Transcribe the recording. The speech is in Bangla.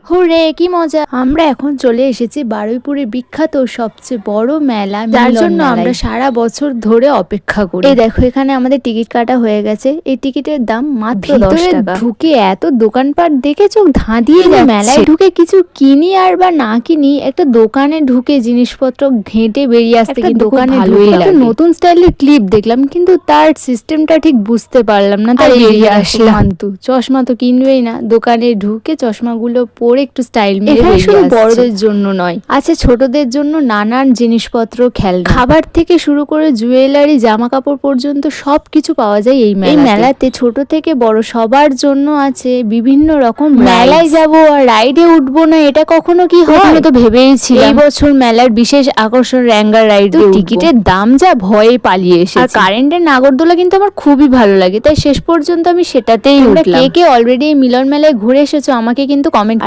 হুরে কি মজা! আমরা এখন চলে এসেছি বারুইপুরের বিখ্যাত সবচেয়ে বড় মেলা, যার জন্য আমরা সারা বছর ধরে অপেক্ষা করি। এই দেখো, এখানে আমাদের টিকিট কাটা হয়ে গেছে। এই টিকিটের দাম মাত্র 10 টাকা। ঢুকে এত দোকানপাট দেখে চোখ ধাঁধিয়ে যাচ্ছে। মেলায় ঢুকে কিছু কিনি আর বা না কিনি, একটা দোকানে ঢুকে জিনিসপত্র ঘেঁটে বেরিয়ে আসতে কিন্তু দোকানে ভালোই লাগে। নতুন স্টাইলের ক্লিপ দেখলাম, কিন্তু তার সিস্টেমটা ঠিক বুঝতে পারলাম না, তাই বেরিয়ে আসলাম। চশমা তো কিনবেই না, দোকানে ঢুকে চশমাগুলো পরে একটু স্টাইল মেরে বেরিয়ে আসছে। শুধু বড়দের জন্য নয়, আছে ছোটদের জন্য নানান জিনিসপত্র, খেলনা, খাবার থেকে শুরু করে জুয়েলারি, জামা কাপড় পর্যন্ত সবকিছু পাওয়া যায় এই মেলাতে। এই মেলাতে ছোট থেকে বড় সবার জন্য আছে বিভিন্ন রকম। মেলায় যাব আর রাইডে উঠবো না, এটা কখনো কি হয়? আমি তো ভেবেইছিলাম এই বছর মেলার বিশেষ আকর্ষণ র্যাঙ্গার রাইড। টিকিটের দাম যা, ভয়ে পালিয়ে এসেছি। আর কারেন্টের নাগরদোলা কিন্তু আমার খুবই ভালো লাগে, তাই শেষ পর্যন্ত আমি সেটাতেই উঠলাম। কে কে অলরেডি মিলন মেলায় ঘুরে এসেছো আমাকে কিন্তু কমেন্ট